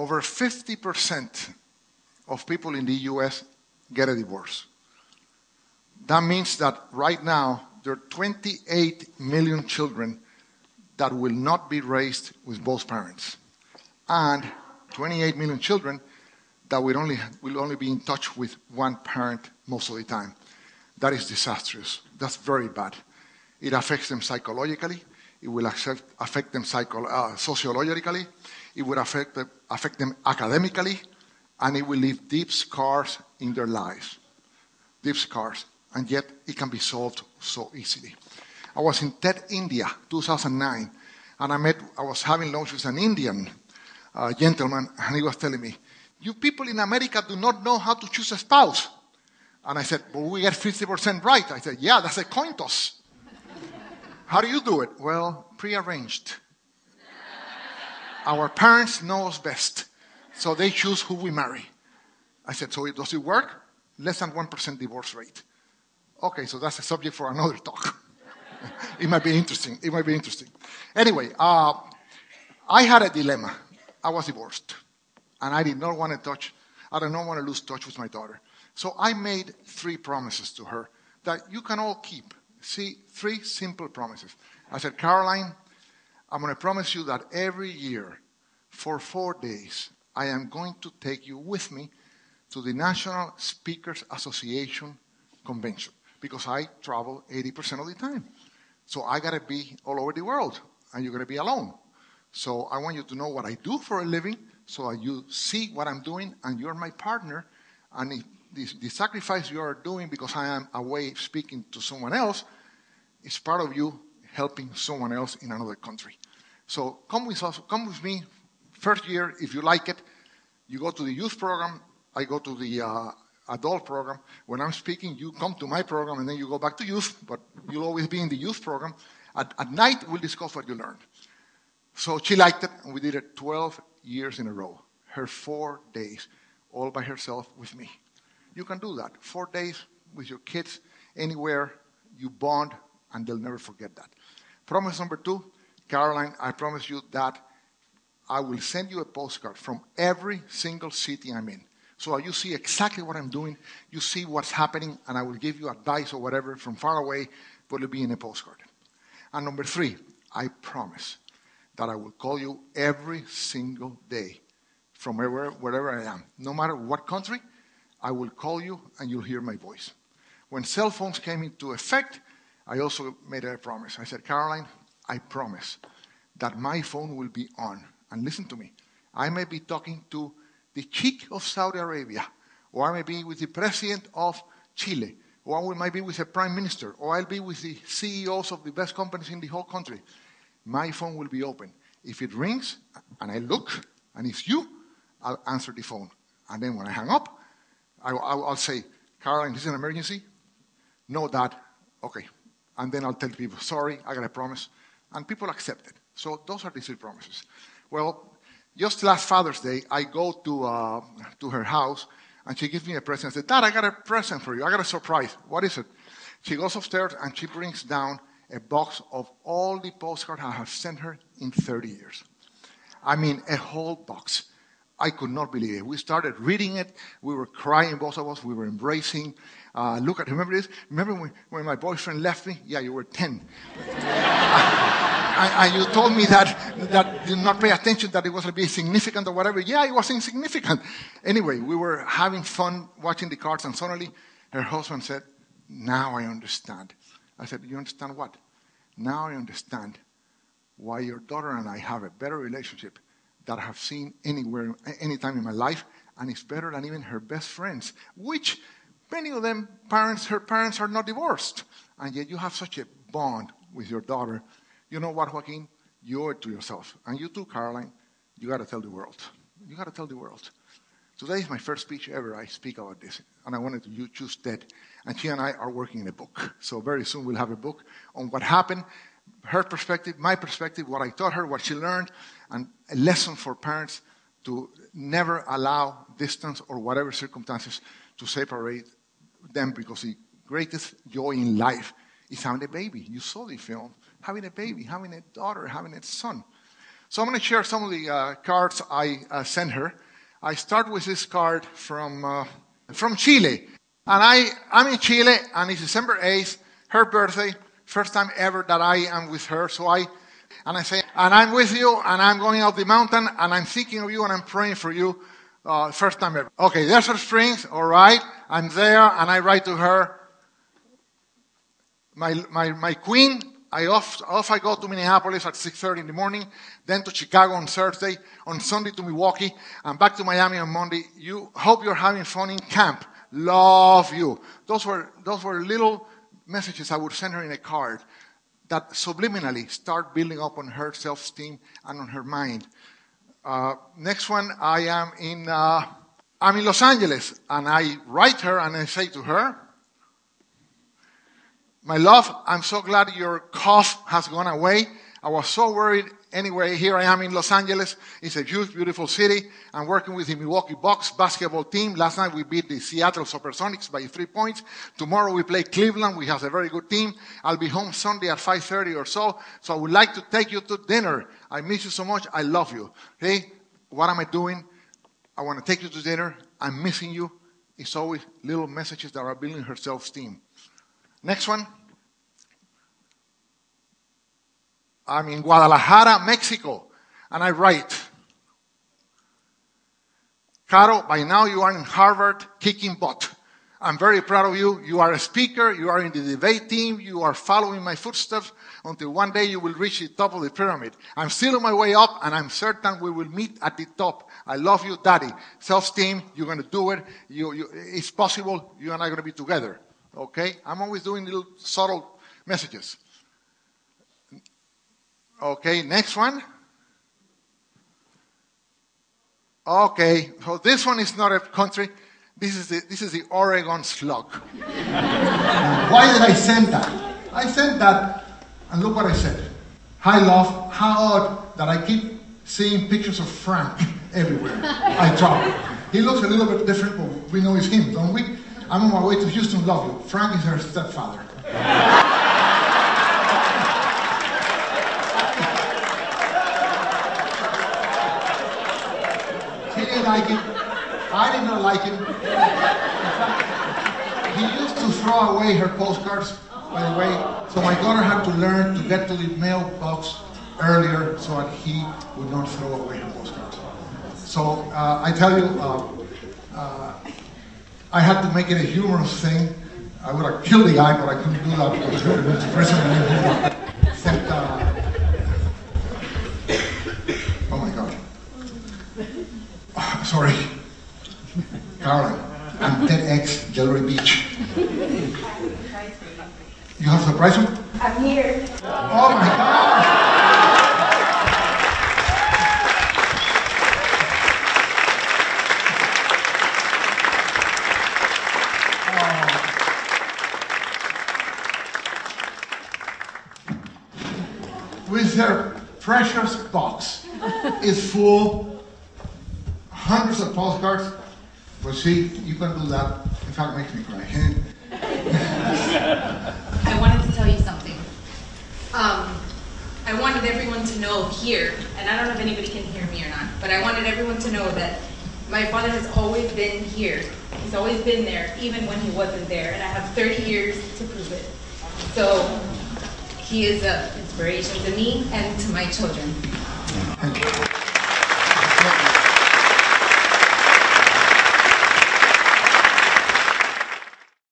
over 50% of people in the U.S. get a divorce. That means that right now, there are 28 million children that will not be raised with both parents. And 28 million children that will only be in touch with one parent most of the time. That is disastrous. That's very bad. It affects them psychologically. It will affect them sociologically. It will affect them academically. And it will leave deep scars in their lives. Deep scars. And yet, it can be solved so easily. I was in TED India, 2009, and I was having lunch with an Indian gentleman, and he was telling me, you people in America do not know how to choose a spouse. And I said, well, we get 50% right. I said, yeah, that's a coin toss. How do you do it? Well, prearranged. Our parents know us best, so they choose who we marry. I said, so does it work? Less than 1% divorce rate. Okay, so that's a subject for another talk. It might be interesting. It might be interesting. Anyway, I had a dilemma. I was divorced, and I did not want to lose touch with my daughter. So I made 3 promises to her that you can all keep. See, 3 simple promises. I said, Caroline, I'm going to promise you that every year for 4 days, I am going to take you with me to the National Speakers Association convention because I travel 80% of the time. So I got to be all over the world, and you're going to be alone. So I want you to know what I do for a living so that you see what I'm doing, and you're my partner. And the sacrifice you are doing because I am away speaking to someone else is part of you helping someone else in another country. So come with me. First year, if you like it, you go to the youth program. I go to the adult program. When I'm speaking, you come to my program, and then you go back to youth, but you'll always be in the youth program. At night, we'll discuss what you learned. So she liked it, and we did it 12 years in a row. Her 4 days, all by herself with me. You can do that. 4 days with your kids, anywhere, you bond, and they'll never forget that. Promise number 2, Caroline, I promise you that I will send you a postcard from every single city I'm in. So you see exactly what I'm doing, you see what's happening, and I will give you advice or whatever from far away, but it'll be in a postcard. And number 3, I promise that I will call you every single day from wherever I am. No matter what country, I will call you and you'll hear my voice. When cell phones came into effect, I also made a promise. I said, Caroline, I promise that my phone will be on. And listen to me. I may be talking to the Sheikh of Saudi Arabia, or I may be with the President of Chile, or I might be with a Prime Minister, or I'll be with the CEOs of the best companies in the whole country. My phone will be open. If it rings, and I look, and it's you, I'll answer the phone. And then when I hang up, I'll say, Caroline, this is an emergency? No, Dad. Okay. And then I'll tell people, sorry, I got a promise. And people accept it. So those are the 3 promises. Well, just last Father's Day, I go to her house, and she gives me a present. I said, Dad, I got a present for you. I got a surprise. What is it? She goes upstairs, and she brings down a box of all the postcards I have sent her in 30 years. I mean, a whole box. I could not believe it. We started reading it. We were crying, both of us. We were embracing. Remember this? Remember when my boyfriend left me? Yeah, you were 10. And you told me that did not pay attention, that it was going to be significant or whatever. Yeah, it was insignificant. Anyway, we were having fun watching the cards, and suddenly her husband said, now I understand. I said, you understand what? Now I understand why your daughter and I have a better relationship that I have seen anywhere, anytime in my life, and it's better than even her best friends, which many of them, her parents are not divorced, and yet you have such a bond with your daughter. You know what, Joaquin? You owe it to yourself. And you too, Caroline, you got to tell the world. You got to tell the world. Today is my first speech ever. I speak about this, and I wanted to choose TED. And she and I are working in a book. So very soon we'll have a book on what happened, her perspective, my perspective, what I taught her, what she learned, and a lesson for parents to never allow distance or whatever circumstances to separate them, because the greatest joy in life is having a baby. You saw the film. Having a baby, having a daughter, having a son. So I'm going to share some of the cards I sent her. I start with this card from Chile. And I'm in Chile, and it's December 8th, her birthday, first time ever that I am with her. So I say, and I'm with you, and I'm going out the mountain, and I'm thinking of you, and I'm praying for you, first time ever. Okay, there's her Springs, all right. I'm there, and I write to her, my queen, off I go to Minneapolis at 6:30 in the morning, then to Chicago on Thursday, on Sunday to Milwaukee, and back to Miami on Monday. Hope you're having fun in camp. Love you. Those were little messages I would send her in a card that subliminally start building up on her self-esteem and on her mind. Next one, I'm in Los Angeles, and I write her and I say to her, my love, I'm so glad your cough has gone away. I was so worried. Anyway, here I am in Los Angeles. It's a huge, beautiful city. I'm working with the Milwaukee Bucks basketball team. Last night we beat the Seattle Supersonics by 3 points. Tomorrow we play Cleveland. We have a very good team. I'll be home Sunday at 5:30 or so. So I would like to take you to dinner. I miss you so much. I love you. Hey, what am I doing? I want to take you to dinner. I'm missing you. It's always little messages that are building her self-esteem. Next one. I'm in Guadalajara, Mexico, and I write, Caro, by now you are in Harvard kicking butt. I'm very proud of you. You are a speaker. You are in the debate team. You are following my footsteps until one day you will reach the top of the pyramid. I'm still on my way up, and I'm certain we will meet at the top. I love you, Daddy. Self-esteem, you're going to do it. It's possible. You and I are going to be together. Okay? I'm always doing little subtle messages. Okay, next one. Okay, so this one is not a country. This is the Oregon slug. Why did I send that? I sent that, and look what I said. Hi, love. How odd that I keep seeing pictures of Frank everywhere. I travel. He looks a little bit different, but we know it's him, don't we? I'm on my way to Houston. Love you. Frank is her stepfather. Like him. I did not like him. In fact, he used to throw away her postcards, by the way, so my daughter had to learn to get to the mailbox earlier so that he would not throw away her postcards. So I tell you, I had to make it a humorous thing. I would have killed the guy, but I couldn't do that because he went to prison and except, oh my God. Sorry, Caroline, I'm TEDx, Jellery Beach. You have a surprise me? I'm here. Oh my God! With their precious box is full. Hundreds of postcards, but see, you can do that. In fact, it makes me cry. I wanted to tell you something. I wanted everyone to know here, and I don't know if anybody can hear me or not, but I wanted everyone to know that my father has always been here. He's always been there, even when he wasn't there, and I have 30 years to prove it. So he is an inspiration to me and to my children. Thank you.